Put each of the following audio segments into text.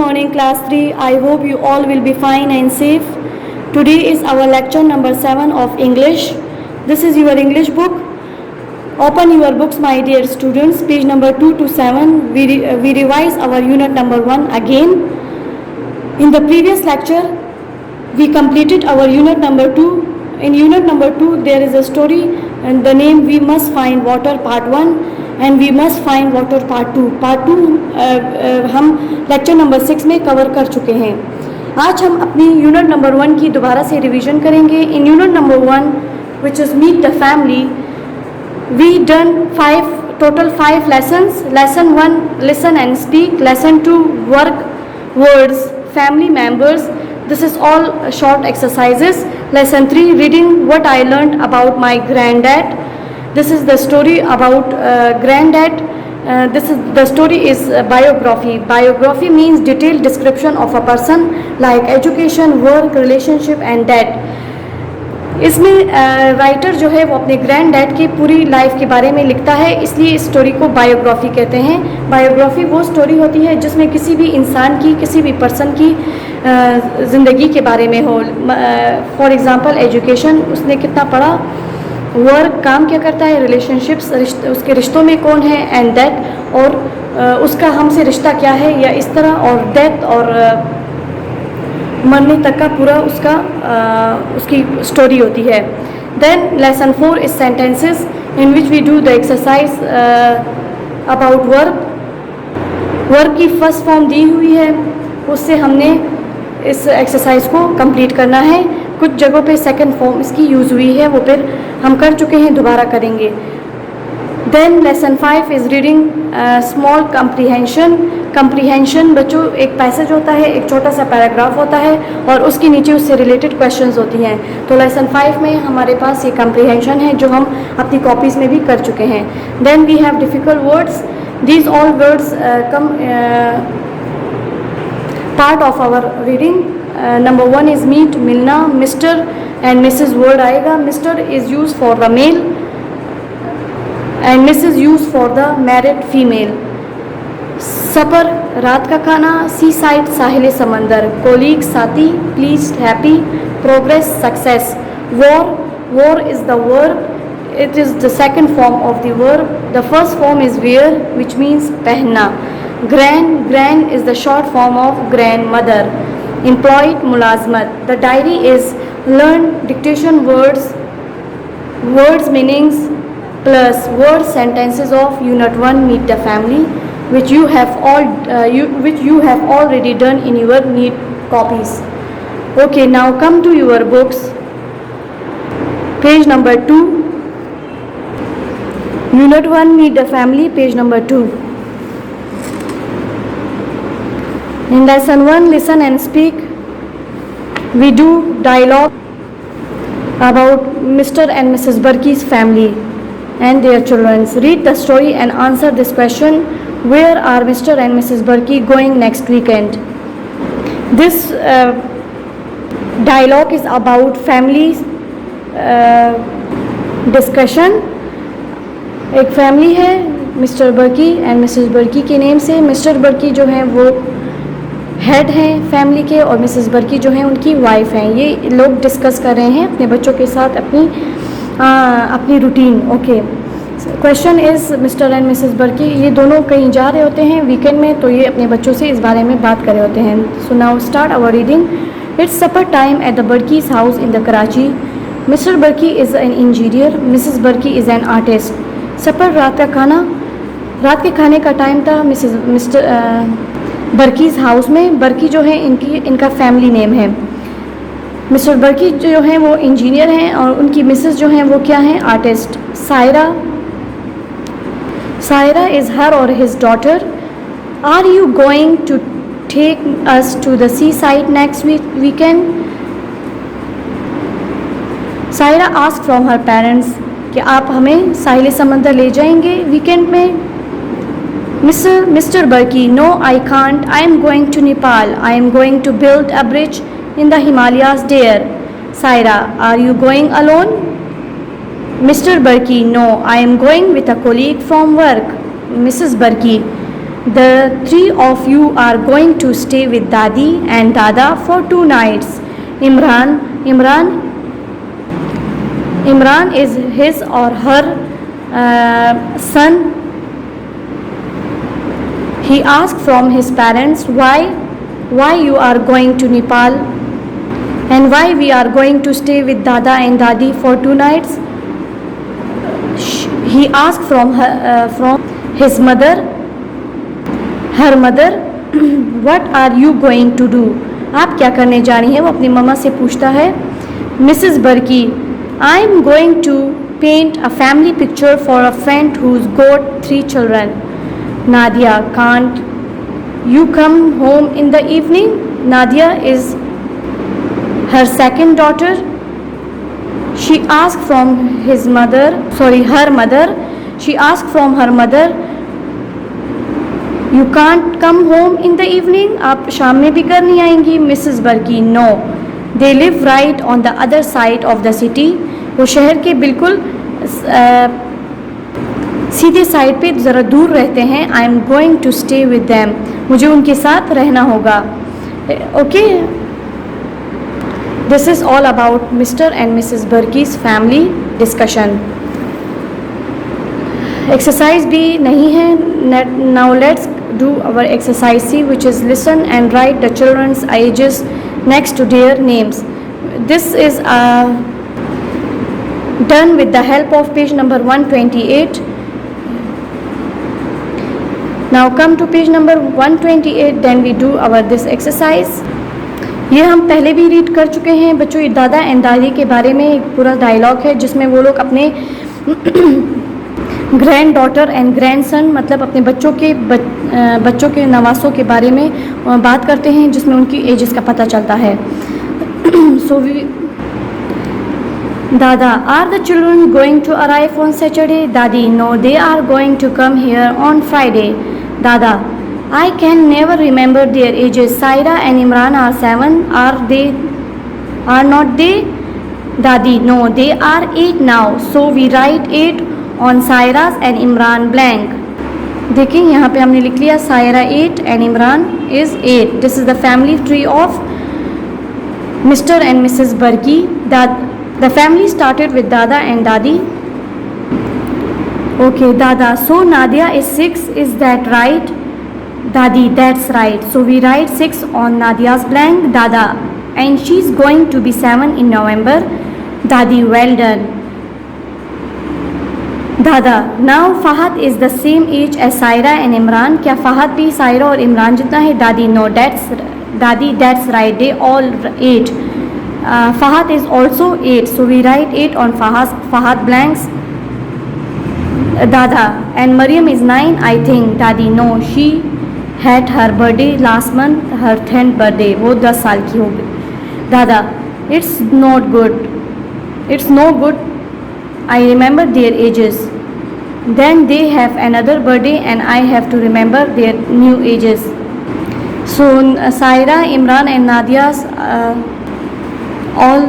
morning, class 3. I hope you all will be fine and safe. Today is our lecture number 7 of English. This is your English book. Open your books, my dear students, page number 2 to 7. We revise our unit number 1 again. In the previous lecture, we completed our unit number 2. In unit number 2, there is a story and the name We Must Find Water Part 1 and We Must Find Water Part 2. Part 2 हम lecture number 6 में cover कर चुके हैं. आज हम अपनी unit number 1 की दोबारा से रिवीजन करेंगे. In unit number 1 which is meet the family, we done 5 lessons. Lesson 1 listen and speak, lesson 2 work words, family members. This is all short exercises. Lesson 3 reading what I learned about my granddad. This is the story about granddad. The story is biography. Biography means detailed description of a person like education, work, relationship and death. इसमें writer जो है वो अपने grand dad की पूरी life के बारे में लिखता है, इसलिए इस स्टोरी को बायोग्राफी कहते हैं. बायोग्राफी वो स्टोरी होती है जिसमें किसी भी इंसान की, किसी भी पर्सन की ज़िंदगी के बारे में हो. फॉर एग्ज़ाम्पल एजुकेशन, उसने कितना पढ़ा, वर्क काम क्या करता है, रिलेशनशिप्स उसके रिश्तों में कौन है, एंड डेथ और उसका हमसे रिश्ता क्या है या इस तरह, और डेथ और मरने तक का पूरा उसकी स्टोरी होती है. Then lesson 4 is sentences in which we do the exercise about work. Work की फर्स्ट फॉर्म दी हुई है, उससे हमने इस एक्सरसाइज को कंप्लीट करना है. कुछ जगहों पे सेकंड फॉर्म इसकी यूज़ हुई है, वो फिर हम कर चुके हैं, दोबारा करेंगे. Then lesson 5 is reading small comprehension. Comprehension बच्चों एक पैसेज होता है, एक छोटा सा पैराग्राफ होता है और उसके नीचे उससे रिलेटेड क्वेश्चंस होती हैं. तो लेसन 5 में हमारे पास ये कंप्रीहेंशन है जो हम अपनी कॉपीज़ में भी कर चुके हैं. Then we have difficult words. These all words come part of our reading. Number 1 is meet, मिलना. मिस्टर एंड मिसेज वर्ड आएगा. Mister is use for the male and Mrs use for the married female. Supper रात का खाना. Sea side साहिल समंदर. Colleague साथी. Please happy. Progress success. War is the verb. It is the second form of the verb. The first form is wear, which means पहनना. Gran is the short form of grandmother. Employed, मुलाजमत. The diary is learn dictation words meanings plus word sentences of unit 1 meet the family, which you have already done in your neat copies. Okay, now come to your books. Page number 2. Unit 1 meet the family, page number 2. In lesson 1 listen and speak, we do dialogue about Mr. and Mrs. Burki's family and their children. Read the story and answer this question: where are Mr. and Mrs. Burki going next weekend? This dialogue is about family discussion. एक family है, mister बर्की and Mrs बर्की के name से. Mister बर्की जो हैं वो head हैं family के और मिसेस बर्की जो हैं उनकी वाइफ हैं. ये लोग डिस्कस कर रहे हैं अपने बच्चों के साथ अपनी routine. Okay, question is mister and Mrs Burki ये दोनों कहीं जा रहे होते हैं वीकेंड में, तो ये अपने बच्चों से इस बारे में बात कर रहे होते हैं. So now start our reading. It's supper time at the Burkis' house in the Karachi. Mister Burki is an engineer. Mrs Burki is an artist. Supper रात का खाना. रात के खाने का टाइम था मिस्टर बर्कीज़ हाउस में. बर्की जो है इनका फैमिली नेम है. मिस्टर बर्की जो हैं वो इंजीनियर हैं और उनकी मिसेस जो हैं वो क्या हैं, आर्टिस्ट. सायरा इज़ हर और his daughter. Are you going to take us to the seaside next weekend? Saira ask from her parents कि आप हमें साहिल समंदर ले जाएंगे वीकेंड में? Mister Burkey, no I can't. I am going to Nepal. I am going to build a bridge in the Himalayas there. Saira, are you going alone? Mister Burkey, no, I am going with a colleague from work. Mrs बर्की, The three of you are going to stay with Dadi and Dada for 2 nights. Imran is his or her son. He asked from his parents why you are going to Nepal and why we are going to stay with Dada and Dadi for 2 nights. He asked from his mother, her mother, what are you going to do? आप क्या करने जा रही हैं? वो अपनी मम्मा से पूछता है. Mrs. Barki, I am going to paint a family picture for a friend who's got 3 children. Nadia, can't you come home in the evening? Nadia is her second daughter. She asked from her mother. She asked from her mother, you can't come home in the evening? आप शाम में भी कर नहीं आएंगी? Mrs. Barki, no. They live right on the other side of the city. वो शहर के बिल्कुल सीधे साइड पे ज़रा दूर रहते हैं. I am going to stay with them. मुझे उनके साथ रहना होगा. Okay. This is all about Mr. and Mrs. Barki's family discussion. Exercise भी नहीं है. Now let's do our exercise C, which is listen and write the children's ages next to their names. This is done with the help of page number 128. Now come to page number 128, then we do our this exercise. ये हम पहले भी read कर चुके हैं बच्चों. दादा and दादी के बारे में एक पूरा डायलॉग है जिसमें वो लोग अपने grand daughter and grand son मतलब अपने बच्चों के नवासों के बारे में बात करते हैं जिसमें उनकी एजेस का पता चलता है. दादा, are the children going to arrive on Saturday? दादी, no, they are going to come here on Friday. दादा, I can never remember their ages. Saira and Imran are 7. Are not they? Dadi, no, they are 8 now. So we write 8 on Saira's and Imran blank. देखिए यहाँ पे हमने लिख लिया Saira 8 and Imran is 8. This is the family tree of Mr. and Mrs. Barki. The family started with Dada and Dadi. Okay, Dada. So Nadia is 6. Is that right? Dadi, that's right. So we write 6 on Nadia's blank. Dada, and she's going to be 7 in November. Dadi, well done. Dada, now Fahad is the same age as Saira and Imran. क्या Fahad भी Saira और इमरान जितना है? Dadi, no, that's right. They all 8. Fahad is also 8. So we write 8 on Fahad blanks. Dada, and Maryam is 9, I think. Dadi, no, she had her birthday last month, her 10th birthday. वो 10 साल की हो गई. Dada, it's no good. I remember their ages. Then they have another birthday and I have to remember their new ages. So Saira, Imran and Nadia's all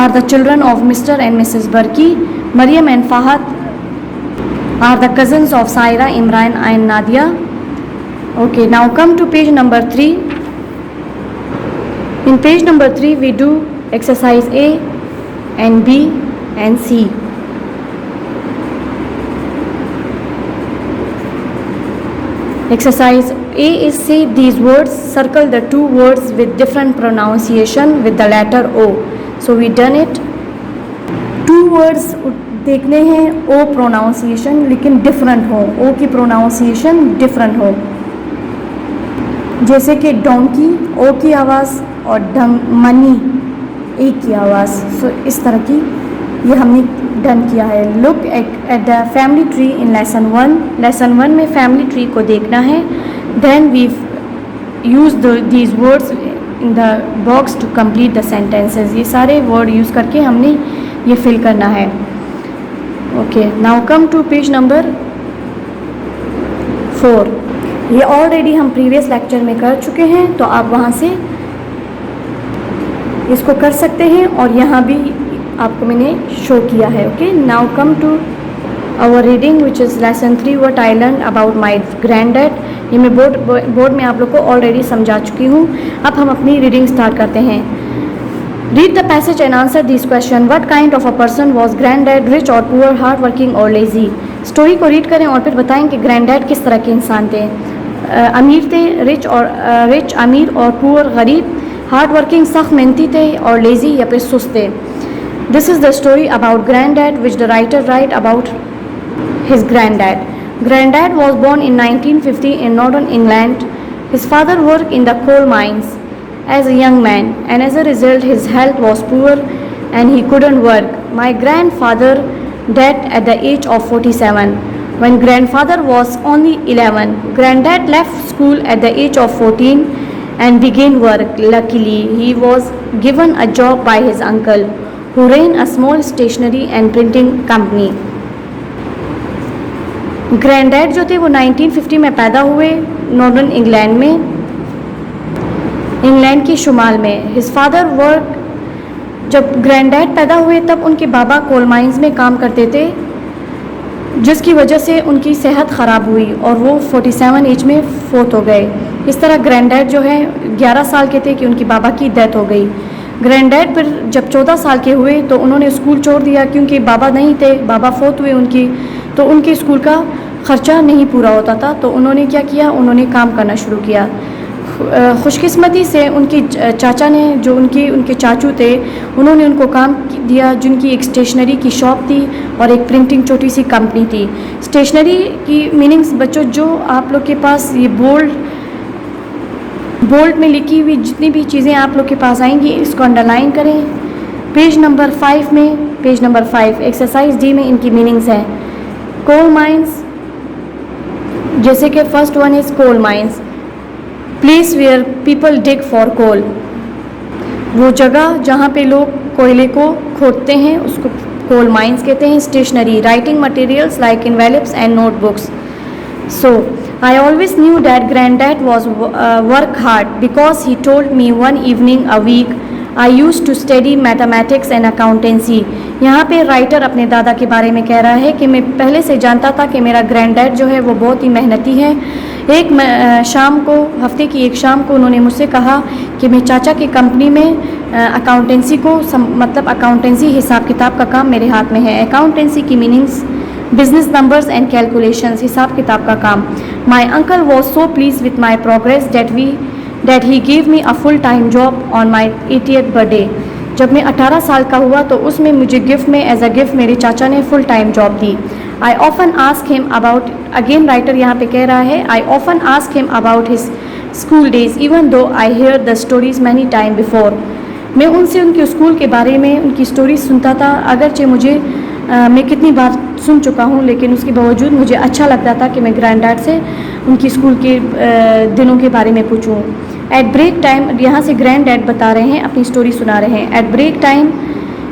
are the children of Mr. and Mrs. Barki. Maryam and Fahad are the cousins of Saira, Imran and Nadia. Okay, now come to page number 3. In page number 3 we do exercise A and B and C. Exercise A is say these words, circle the 2 words with different pronunciation with the letter O. So we done it. 2 words देखने हैं ओ pronunciation लेकिन different हो. ओ की pronunciation different हो. जैसे कि donkey ओ की आवाज़ और मनी ए की आवाज़. सो इस तरह की ये हमने डन किया है. Look at the family tree in lesson 1. Lesson 1 में फैमिली ट्री को देखना है. Then we use these words in the box to complete the sentences. ये सारे वर्ड यूज़ करके हमने ये फिल करना है. Okay, now come to page number 4. ये ऑलरेडी हम प्रीवियस लेक्चर में कर चुके हैं तो आप वहाँ से इसको कर सकते हैं और यहाँ भी आपको मैंने शो किया है. Okay, now come to our reading which is lesson 3 what I learned about my granddad. ये मैं बोर्ड में आप लोग को ऑलरेडी समझा चुकी हूँ. अब हम अपनी रीडिंग स्टार्ट करते हैं. Read the passage and answer these questions. What kind of a person was granddad? Rich or poor, hard working or lazy? Story को रीड करें और फिर बताएं कि ग्रैंडडैड किस तरह के इंसान थे. अमीर थे, रिच अमीर और पुअर गरीब, हार्ड वर्किंग सख्त मेहनती थे और लेजी या फिर सुस्त थे. This is the story about granddad which the writer write about his granddad. Granddad was born in 1950 in northern England. His father worked in the coal mines as a young man, and as a result his health was poor and he couldn't work. My grandfather died at the age of 47 when grandfather was only 11. Granddad left school at the age of 14 and began work. Luckily he was given a job by his uncle who ran a small stationery and printing company. ग्रैंडडैड जो थे वो 1950 में पैदा हुए northern England में, England के शुमाल में. His father work, जब ग्रैंडडैड पैदा हुए तब उनके बाबा कोल माइंस में काम करते थे जिसकी वजह से उनकी सेहत ख़राब हुई और वो 47 एज में फोत हो गए. इस तरह ग्रैंडडैड जो है 11 साल के थे कि उनकी बाबा की डेथ हो गई. ग्रैंडडैड फिर जब 14 साल के हुए तो उन्होंने स्कूल छोड़ दिया क्योंकि बाबा नहीं थे, बाबा फोत हुए उनकी, तो उनके स्कूल का ख़र्चा नहीं पूरा होता था. तो उन्होंने क्या किया, उन्होंने काम करना शुरू किया. खुशकिस्मती से उनके चाचा ने, जो उनके चाचू थे, उन्होंने उनको काम दिया जिनकी एक स्टेशनरी की शॉप थी और एक प्रिंटिंग छोटी सी कंपनी थी. स्टेशनरी की मीनिंग्स बच्चों, जो आप लोग के पास ये बोल्ड में लिखी हुई जितनी भी चीज़ें आप लोग के पास आएंगी इसको अंडरलाइन करें. पेज नंबर 5 एक्सरसाइज डी में इनकी मीनिंग्स हैं. कोल माइंस, जैसे कि first one is coal mines, place where people dig for coal, वो जगह जहाँ पे लोग कोयले को खोदते हैं उसको कोल माइंस कहते हैं. Stationery, writing materials like envelopes and notebooks. So I always knew that granddad was work hard because he told me one evening a week I used to study mathematics and accountancy. यहाँ पे writer अपने दादा के बारे में कह रहा है कि मैं पहले से जानता था कि मेरा ग्रैंडडैड जो है वो बहुत ही मेहनती है. एक शाम को, हफ्ते की एक शाम को उन्होंने मुझसे कहा कि मैं चाचा की कंपनी में अकाउंटेंसी को मतलब अकाउंटेंसी हिसाब किताब का काम मेरे हाथ में है. अकाउंटेंसी की meanings business numbers and calculations, हिसाब किताब का काम. My uncle was so please with my progress that he gave me a full time job on my 80th birthday. जब मैं 18 साल का हुआ तो उसमें मुझे गिफ्ट में एज अ गिफ्ट मेरे चाचा ने full time job the. I often ask him about, again writer यहाँ पे कह रहा है, I often ask him about his school days even though I heard the stories many time before. मैं उनसे उनके स्कूल के बारे में उनकी स्टोरी सुनता था, अगरचे मुझे मैं कितनी बार सुन चुका हूँ लेकिन उसके बावजूद मुझे अच्छा लगता था कि मैं ग्रैंडडैड से उनकी स्कूल के दिनों के बारे में पूछूँ. एट ब्रेक टाइम, यहाँ से ग्रैंडडैड बता रहे हैं, अपनी स्टोरी सुना रहे हैं. At break time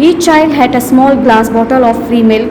each child had a small glass bottle of free milk.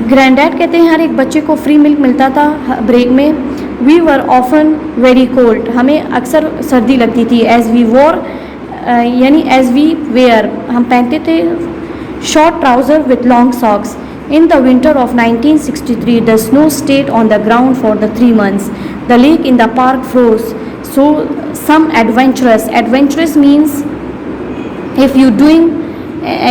Granddad कहते हैं हर एक बच्चे को फ्री मिल्क मिलता था ब्रेक में. We were often very cold, हमें अक्सर सर्दी लगती थी. एज वी वॉर यानी एज वी वेयर, हम पहनते थे short trouser with long socks. In the winter of 1963, the snow stayed on the ground for the 3 months. The lake in the park froze. So some adventurous means if you doing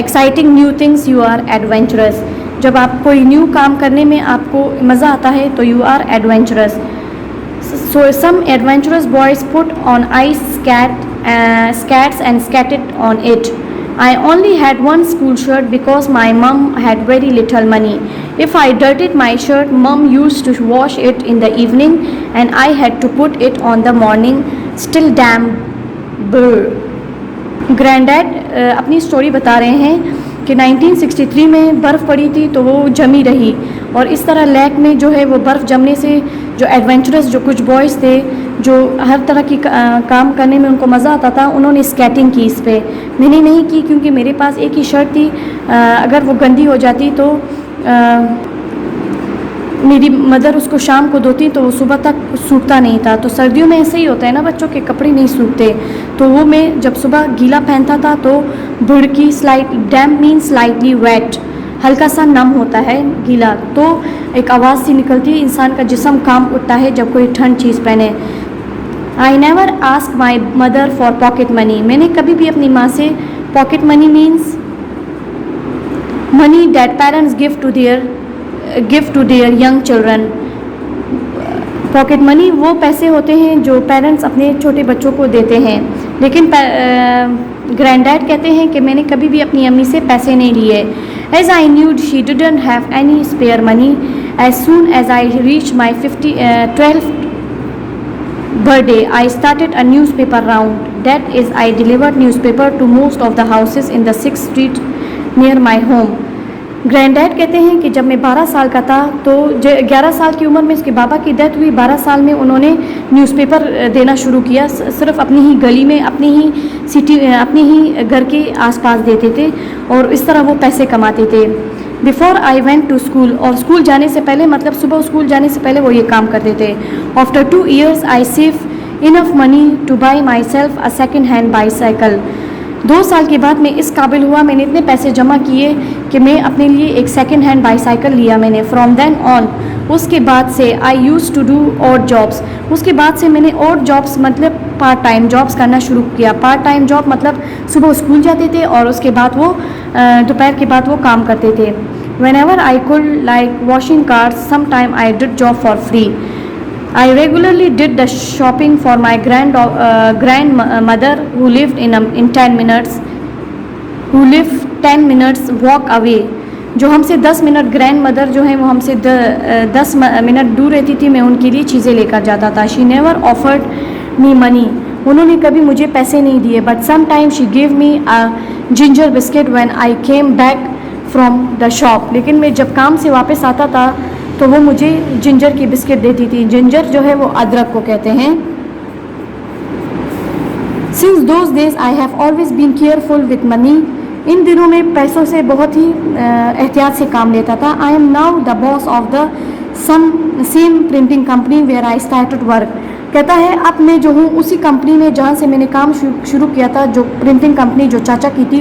exciting new things, you are adventurous. जब आप कोई new काम करने में आपको मज़ा आता है तो you are adventurous. So some adventurous boys put on ice skates and skated on it. I only had one school shirt because my mum had very little money. If I dirtied my shirt, mum used to wash it in the evening and I had to put it on the morning. Still damn brr. Granddad अपनी story बता रहे हैं कि 1963 में बर्फ़ पड़ी थी तो वो जमी रही और इस तरह लेक में जो है वो बर्फ़ जमने से जो एडवेंचरस जो कुछ बॉयज़ थे जो हर तरह की काम करने में उनको मज़ा आता था, उन्होंने स्केटिंग की. इस पर मैंने नहीं की क्योंकि मेरे पास एक ही शर्ट थी, अगर वो गंदी हो जाती तो मेरी मदर उसको शाम को धोती तो वो सुबह तक सूखता नहीं था. तो सर्दियों में ऐसे ही होता है ना, बच्चों के कपड़े नहीं सूखते. तो वो मैं जब सुबह गीला पहनता था तो भुड़की, स्लाइट डैम्प मीन स्लाइटली वेट, हल्का सा नम होता है, गीला, तो एक आवाज़ सी निकलती है, इंसान का जिस्म कांप उठता है जब कोई ठंड चीज़ पहने। I never ask my mother for pocket money, मैंने कभी भी अपनी माँ से, pocket money means money that parents give to their young children. Pocket money वो पैसे होते हैं जो पेरेंट्स अपने छोटे बच्चों को देते हैं, लेकिन ग्रैंड डैड कहते हैं कि मैंने कभी भी अपनी अम्मी से पैसे नहीं लिए। As I knew she didn't have any spare money, as soon as I reach my 12th birthday, I started a newspaper round. That is, I delivered newspaper to most of the houses in the 6th street near my home. ग्रैंडडैड कहते हैं कि जब मैं 12 साल का था तो 11 साल की उम्र में उसके बाबा की डेथ हुई। 12 साल में उन्होंने न्यूज़पेपर देना शुरू किया, सिर्फ अपनी ही गली में, अपनी ही घर के आसपास देते थे और इस तरह वो पैसे कमाते थे। Before I went to school, और स्कूल जाने से पहले, मतलब सुबह स्कूल जाने से पहले वो ये काम करते थे। After 2 years I save enough money two by my self a second hand bicycle. 2 साल के बाद मैं इस काबिल हुआ, मैंने इतने पैसे जमा किए कि मैं अपने लिए एक सेकेंड हैंड बाईसाइकिल लिया मैंने। फ्रॉम देन ऑन, उसके बाद से I use to do odd jobs, उसके बाद से मैंने ऑड जॉब्स मतलब पार्ट टाइम जॉब्स करना शुरू किया। पार्ट टाइम जॉब मतलब सुबह स्कूल जाते थे और उसके बाद वो दोपहर के बाद वो काम करते थे। Whenever I could, like washing cars, some time I did job for free. I regularly did the shopping for my grandmother who lived in 10 minutes walk away. जो हमसे 10 मिनट, ग्रैंड मदर जो है वो हमसे 10 minute दूर रहती थी, मैं उनके लिए चीज़ें लेकर जाता था। She never offered me money, उन्होंने कभी मुझे पैसे नहीं दिए। But sometimes she gave me a ginger biscuit when I came back from the shop, लेकिन मैं जब काम से वापस आता था तो वो मुझे जिंजर की बिस्किट देती थी। जिंजर जो है वो अदरक को कहते हैं। Since those days I have always been careful with money, इन दिनों में पैसों से बहुत ही एहतियात से काम लेता था। I am now the boss of the same printing company where I started work, कहता है अब मैं जो हूँ उसी कंपनी में जहाँ से मैंने काम शुरू किया था, जो प्रिंटिंग कंपनी जो चाचा की थी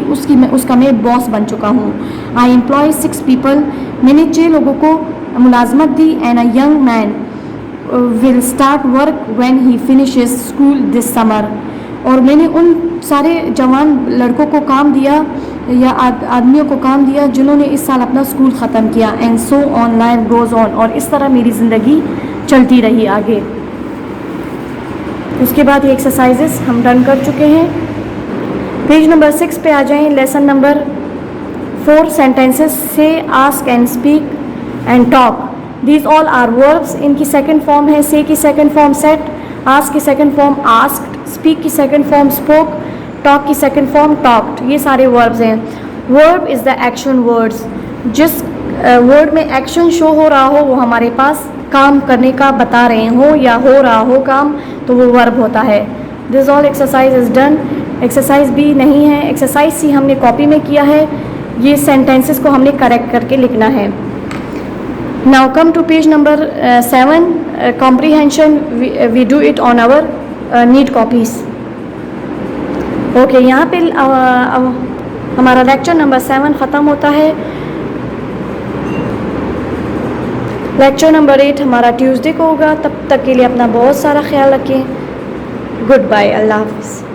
उसका मैं बॉस बन चुका हूँ। आई एम्प्लॉय 6 पीपल, मैंने 6 लोगों को मुलाजमत दी। And a young man will start work when he finishes school this summer, और मैंने उन सारे जवान लड़कों को काम दिया या आदमियों को काम दिया जिन्होंने इस साल अपना स्कूल ख़त्म किया। And so on life goes on, और इस तरह मेरी ज़िंदगी चलती रही आगे। उसके बाद ये एक्सरसाइजेस हम डन कर चुके हैं। पेज नंबर 6 पे आ जाएं। लेसन नंबर 4 सेंटेंसेस से ask and speak and talk, these all are verbs. इनकी सेकंड फॉर्म है से की सेकंड फॉर्म सेट, आस्क की सेकंड फॉर्म आस्क्ड, स्पीक की सेकंड फॉर्म स्पोक, टॉक की सेकंड फॉर्म टॉक्ड। ये सारे वर्ब्स हैं। Verb is the action words, जिस वर्ड में एक्शन शो हो रहा हो वो हमारे पास काम करने का बता रहे हो या हो रहा हो काम, तो वो वर्ब होता है। This all exercise is done. Exercise भी नहीं है, एक्सरसाइज सी हमने कॉपी में किया है, ये सेंटेंसेस को हमने करेक्ट करके लिखना है। Now come to page number 7, comprehension. We do it on our neat copies. Okay, यहाँ पे हमारा लेक्चर नंबर 7 ख़त्म होता है। लेक्चर नंबर 8 हमारा ट्यूसडे को होगा। तब तक के लिए अपना बहुत सारा ख्याल रखें। गुड बाय, अल्लाह हाफ़िज़।